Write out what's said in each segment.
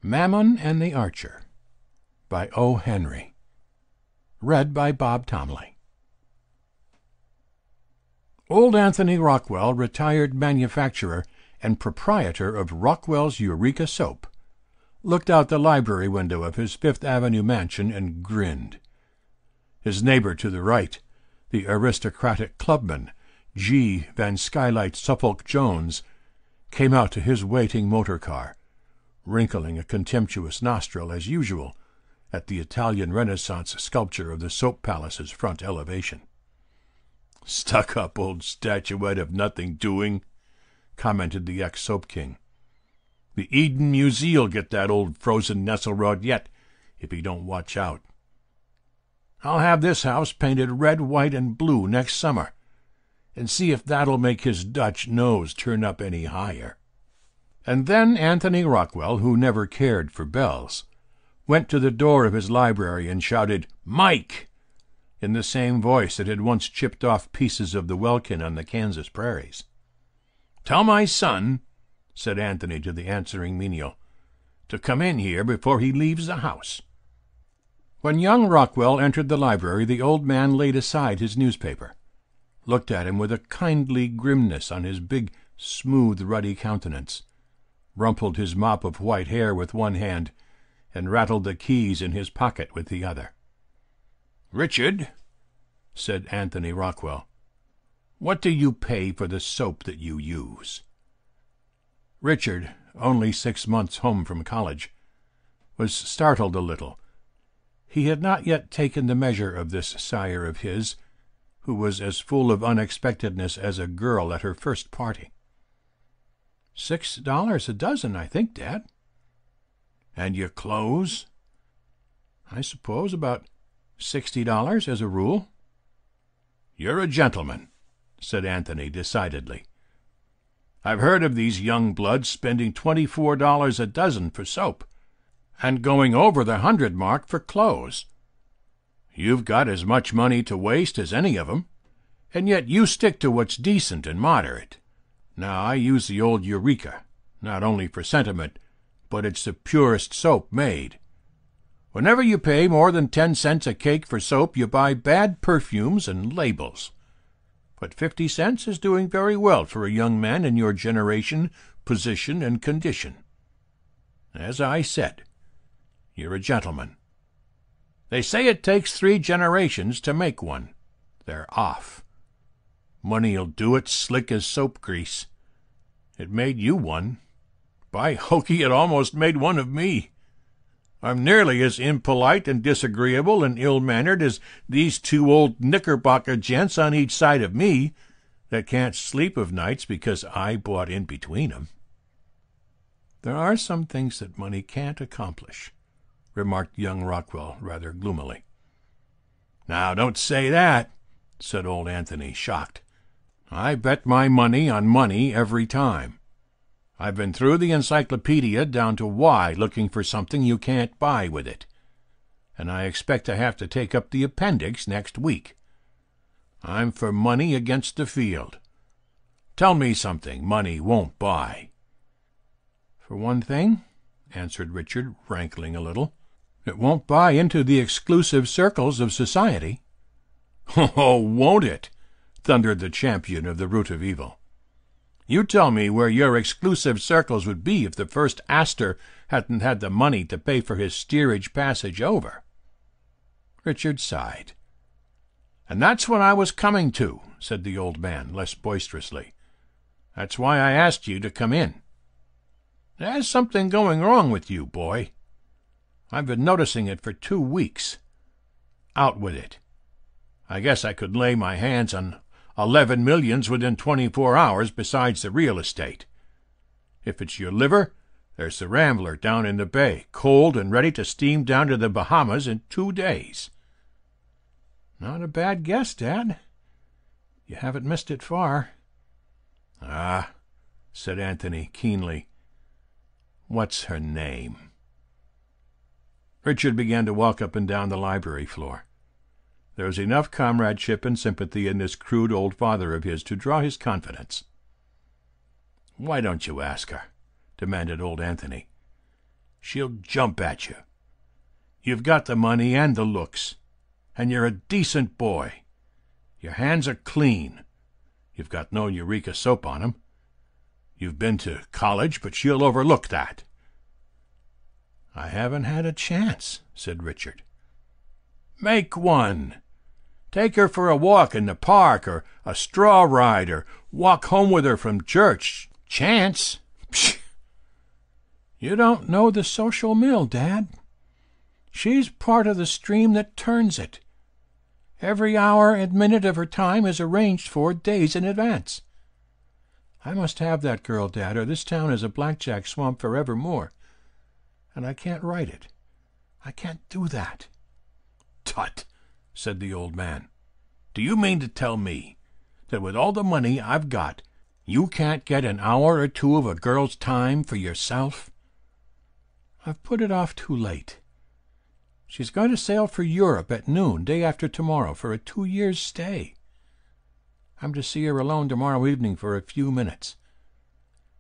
Mammon and the Archer by O. Henry. Read by Bob Tomley. Old Anthony Rockwell, retired manufacturer and proprietor of Rockwell's Eureka Soap, looked out the library window of his Fifth Avenue mansion and grinned. His neighbor to the right, the aristocratic clubman, G. Van Skylight Suffolk Jones, came out to his waiting motor car, wrinkling a contemptuous nostril as usual at the Italian Renaissance sculpture of the Soap Palace's front elevation. "Stuck-up old statuette of nothing doing," commented the ex-soap king. "The Eden Museum'll get that old frozen nesselrod yet, if he don't watch out. I'll have this house painted red, white, and blue next summer, and see if that'll make his Dutch nose turn up any higher." And then Anthony Rockwell, who never cared for bells, went to the door of his library and shouted, "Mike!" in the same voice that had once chipped off pieces of the welkin on the Kansas prairies. "Tell my son," said Anthony to the answering menial, "to come in here before he leaves the house." When young Rockwell entered the library, the old man laid aside his newspaper, looked at him with a kindly grimness on his big, smooth, ruddy countenance, rumpled his mop of white hair with one hand, and rattled the keys in his pocket with the other. "Richard," said Anthony Rockwell, "what do you pay for the soap that you use?" Richard, only 6 months home from college, was startled a little. He had not yet taken the measure of this sire of his, who was as full of unexpectedness as a girl at her first party. $6 a dozen, I think, Dad." "And your clothes?" "I suppose about $60 as a rule." "You're a gentleman," said Anthony decidedly. "I've heard of these young bloods spending $24 a dozen for soap, and going over the 100 mark for clothes. You've got as much money to waste as any of 'em, and yet you stick to what's decent and moderate. Now, I use the old Eureka, not only for sentiment, but it's the purest soap made. Whenever you pay more than 10 cents a cake for soap, you buy bad perfumes and labels. But 50 cents is doing very well for a young man in your generation, position, and condition. As I said, you're a gentleman. They say it takes 3 generations to make one. They're off. Money'll do it slick as soap grease. It made you one. By hokey, it almost made one of me. I'm nearly as impolite and disagreeable and ill-mannered as these 2 old Knickerbocker gents on each side of me that can't sleep of nights because I bought in between 'em." "There are some things that money can't accomplish," remarked young Rockwell rather gloomily. "Now, don't say that," said old Anthony, shocked. "I bet my money on money every time. I've been through the encyclopedia down to Y looking for something you can't buy with it, and I expect to have to take up the appendix next week. I'm for money against the field. Tell me something money won't buy." "For one thing," answered Richard, rankling a little, "it won't buy into the exclusive circles of society." "Oh, won't it?" thundered the champion of the root of evil. "You tell me where your exclusive circles would be if the first Astor hadn't had the money to pay for his steerage passage over." Richard sighed. "And that's what I was coming to," said the old man, less boisterously. "That's why I asked you to come in. There's something going wrong with you, boy. I've been noticing it for 2 weeks. Out with it. I guess I could lay my hands on 11 millions within 24 hours besides the real estate. If it's your liver, there's the Rambler down in the bay, cold and ready to steam down to the Bahamas in 2 days. "Not a bad guess, Dad. You haven't missed it far." "Ah," said Anthony keenly. "What's her name?" Richard began to walk up and down the library floor. There was enough comradeship and sympathy in this crude old father of his to draw his confidence. "Why don't you ask her?" demanded old Anthony. She'll jump at you. You've got the money and the looks, and you're a decent boy. Your hands are clean. You've got no Eureka soap on 'em. You've been to college, but she'll overlook that." "I haven't had a chance," said Richard. "Make one. Take her for a walk in the park, or a straw ride, or walk home with her from church. Chance? Psh! You don't know the social mill, Dad. She's part of the stream that turns it. Every hour and minute of her time is arranged for days in advance. I must have that girl, Dad, or this town is a blackjack swamp forevermore. And I can't write it. I can't do that." "Tut!" said the old man. "Do you mean to tell me that with all the money I've got, you can't get an hour or two of a girl's time for yourself?" "I've put it off too late. She's going to sail for Europe at noon, day after tomorrow, for a 2-year stay. I'm to see her alone tomorrow evening for a few minutes.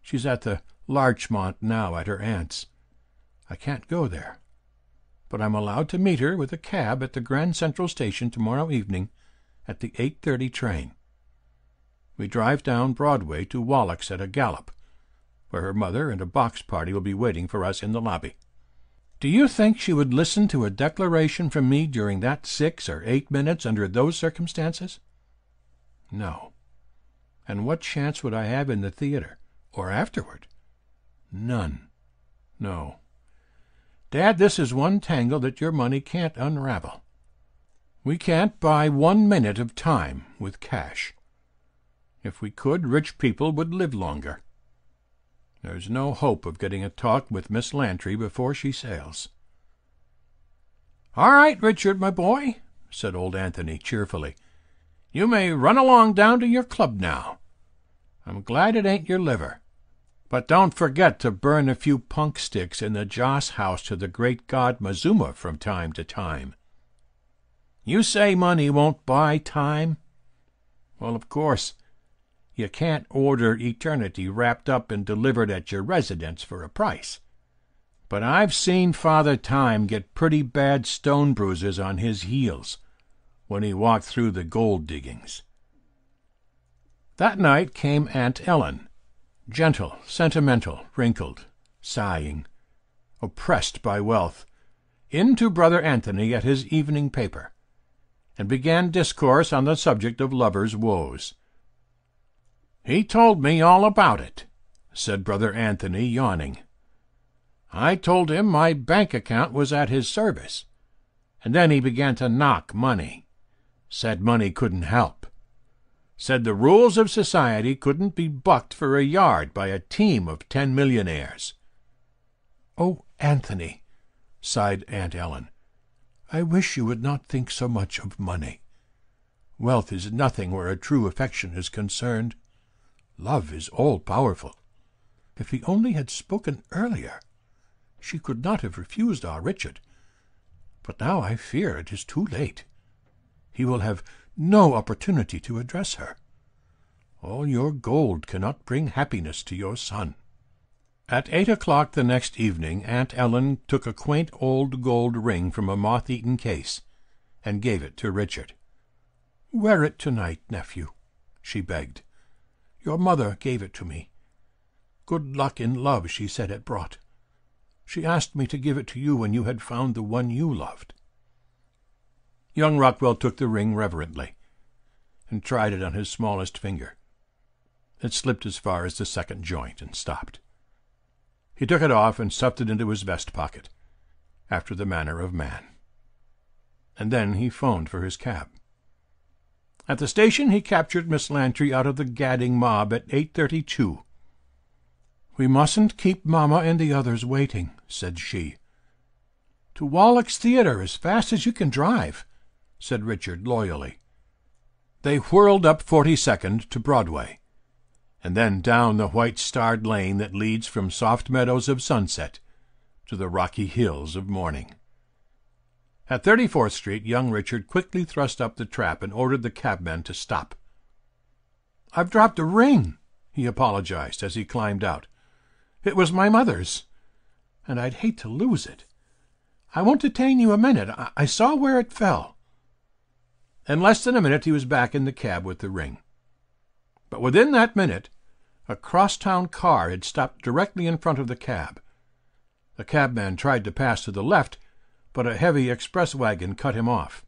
She's at the Larchmont now at her aunt's. I can't go there, but I'm allowed to meet her with a cab at the Grand Central Station tomorrow evening at the 8:30 train. We drive down Broadway to Wallach's at a gallop, where her mother and a box party will be waiting for us in the lobby. Do you think she would listen to a declaration from me during that 6 or 8 minutes under those circumstances? No. And what chance would I have in the theater, or afterward? None. No. Dad, this is one tangle that your money can't unravel. We can't buy 1 minute of time with cash. If we could, rich people would live longer. There's no hope of getting a talk with Miss Lantry before she sails." "All right, Richard, my boy," said old Anthony cheerfully. "You may run along down to your club now. I'm glad it ain't your liver. But don't forget to burn a few punk sticks in the joss house to the great god Mazuma from time to time. You say money won't buy time? Well, of course, you can't order eternity wrapped up and delivered at your residence for a price. But I've seen Father Time get pretty bad stone bruises on his heels when he walked through the gold diggings." That night came Aunt Ellen, gentle, sentimental, wrinkled, sighing, oppressed by wealth, in to Brother Anthony at his evening paper, and began discourse on the subject of lovers' woes. "He told me all about it," said Brother Anthony, yawning. "I told him my bank account was at his service, and then he began to knock money. Said money couldn't help. Said the rules of society couldn't be bucked for a yard by a team of 10 millionaires. "Oh, Anthony," sighed Aunt Ellen, "I wish you would not think so much of money. Wealth is nothing where a true affection is concerned. Love is all-powerful. If he only had spoken earlier, she could not have refused our Richard. But now I fear it is too late. He will have no opportunity to address her. All your gold cannot bring happiness to your son." At 8 o'clock the next evening Aunt Ellen took a quaint old gold ring from a moth-eaten case and gave it to Richard. "Wear it tonight, nephew," she begged. "Your mother gave it to me. Good luck in love, she said it brought. She asked me to give it to you when you had found the one you loved." Young Rockwell took the ring reverently and tried it on his smallest finger. It slipped as far as the second joint and stopped. He took it off and stuffed it into his vest pocket, after the manner of man. And then he phoned for his cab. At the station he captured Miss Lantry out of the gadding mob at 8:32. "We mustn't keep Mamma and the others waiting," said she. "To Wallach's Theatre as fast as you can drive," said Richard loyally. They whirled up 42nd to Broadway, and then down the white-starred lane that leads from soft meadows of sunset to the rocky hills of morning. At 34th Street young Richard quickly thrust up the trap and ordered the cabman to stop. "I've dropped a ring," he apologized as he climbed out. "It was my mother's, and I'd hate to lose it. I won't detain you a minute. I saw where it fell." In less than a minute he was back in the cab with the ring. But within that minute, a crosstown car had stopped directly in front of the cab. The cabman tried to pass to the left, but a heavy express wagon cut him off.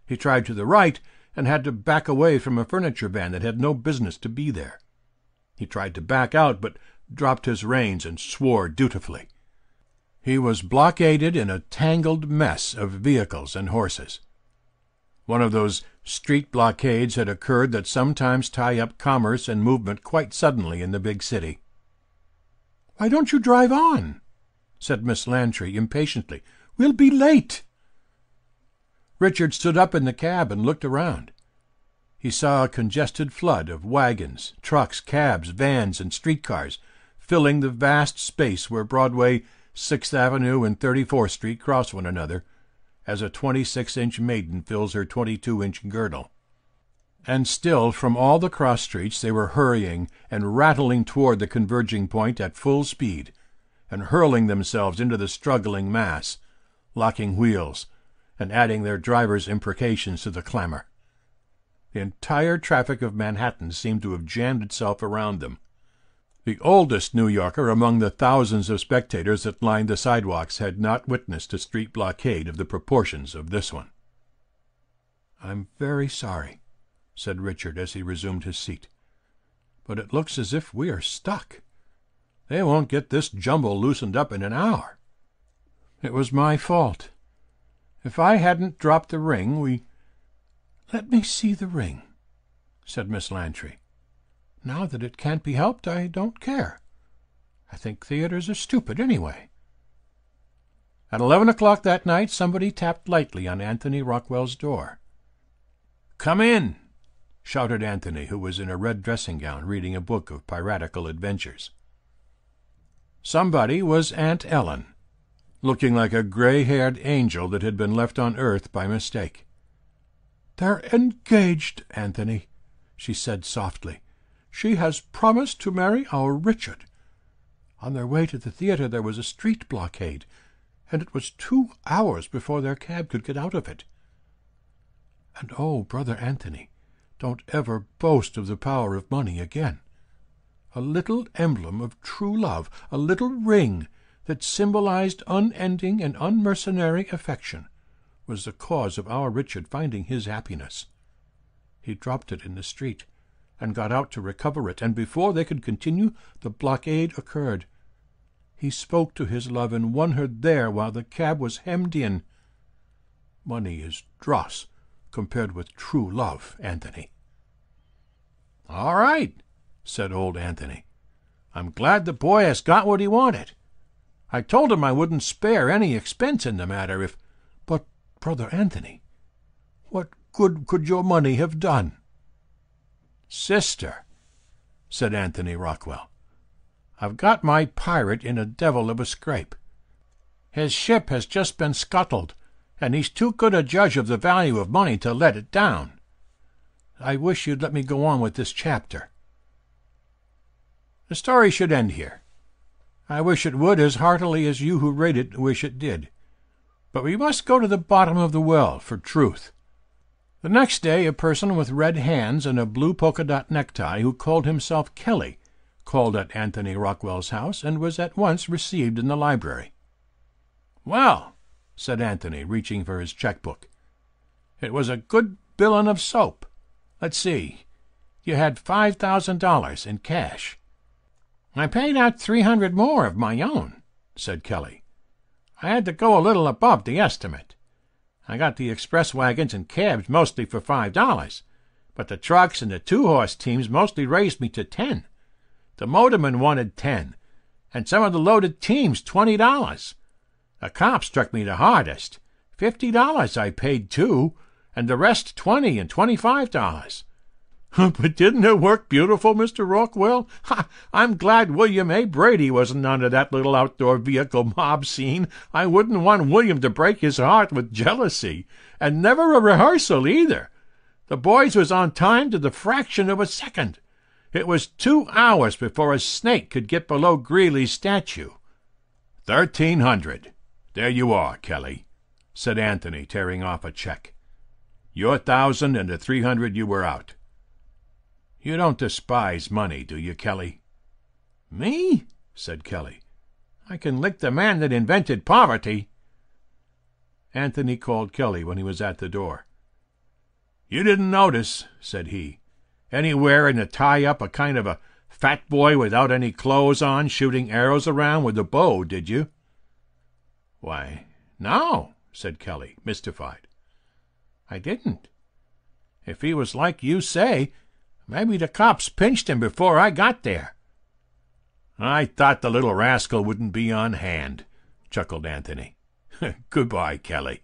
He tried to the right and had to back away from a furniture van that had no business to be there. He tried to back out, but dropped his reins and swore dutifully. He was blockaded in a tangled mess of vehicles and horses. One of those street blockades had occurred that sometimes tie up commerce and movement quite suddenly in the big city. "Why don't you drive on?" said Miss Lantry impatiently. "We'll be late." Richard stood up in the cab and looked around. He saw a congested flood of wagons, trucks, cabs, vans, and streetcars filling the vast space where Broadway, 6th Avenue, and 34th Street cross one another, as a 26-inch maiden fills her 22-inch girdle. And still, from all the cross streets, they were hurrying and rattling toward the converging point at full speed, and hurling themselves into the struggling mass, locking wheels, and adding their drivers' imprecations to the clamor. The entire traffic of Manhattan seemed to have jammed itself around them. The oldest New Yorker among the thousands of spectators that lined the sidewalks had not witnessed a street blockade of the proportions of this one. "I'm very sorry," said Richard as he resumed his seat, "but it looks as if we are stuck. They won't get this jumble loosened up in an hour. It was my fault. If I hadn't dropped the ring, we—" "Let me see the ring," said Miss Lantry. "Now that it can't be helped, I don't care. I think theaters are stupid anyway." At 11 o'clock that night somebody tapped lightly on Anthony Rockwell's door. "Come in," shouted Anthony, who was in a red dressing-gown reading a book of piratical adventures. Somebody was Aunt Ellen, looking like a gray-haired angel that had been left on earth by mistake. "They're engaged, Anthony," she said softly. "She has promised to marry our Richard. On their way to the theater there was a street blockade, and it was 2 hours before their cab could get out of it. And oh, Brother Anthony, don't ever boast of the power of money again. A little emblem of true love, a little ring that symbolized unending and unmercenary affection, was the cause of our Richard finding his happiness. He dropped it in the street, and got out to recover it, and before they could continue, the blockade occurred. He spoke to his love and won her there while the cab was hemmed in. Money is dross compared with true love, Anthony." "All right," said old Anthony. "I'm glad the boy has got what he wanted. I told him I wouldn't spare any expense in the matter if—" "But, Brother Anthony, what good could your money have done?" "Sister," said Anthony Rockwell, "I've got my pirate in a devil of a scrape. His ship has just been scuttled, and he's too good a judge of the value of money to let it down. I wish you'd let me go on with this chapter. The story should end here. I wish it would as heartily as you who read it wish it did. But we must go to the bottom of the well for truth. The next day a person with red hands and a blue polka-dot necktie who called himself Kelly called at Anthony Rockwell's house and was at once received in the library. "Well," said Anthony, reaching for his checkbook, "it was a good billin' of soap. Let's see. You had $5,000 in cash." "I paid out 300 more of my own," said Kelly. "I had to go a little above the estimate. I got the express wagons and cabs mostly for $5, but the trucks and the 2-horse teams mostly raised me to 10. The motorman wanted 10, and some of the loaded teams $20. The cop struck me the hardest. $50 I paid too, and the rest $20 and $25. But didn't it work beautiful, Mr. Rockwell? I'm glad William A. Brady wasn't under that little outdoor vehicle mob scene. I wouldn't want William to break his heart with jealousy. And never a rehearsal, either. The boys was on time to the fraction of a second. It was 2 hours before a snake could get below Greeley's statue. $1,300. There you are, Kelly," said Anthony, tearing off a check. "Your 1,000 and the 300 you were out. You don't despise money, do you, Kelly?" "Me?" said Kelly. "I can lick the man that invented poverty." Anthony called Kelly when he was at the door. "You didn't notice," said he, "anywhere in the tie-up a kind of a fat boy without any clothes on shooting arrows around with a bow, did you?" "Why, no," said Kelly, mystified. "I didn't. If he was like you say, maybe the cops pinched him before I got there." "I thought the little rascal wouldn't be on hand," chuckled Anthony. "Goodbye, Kelly."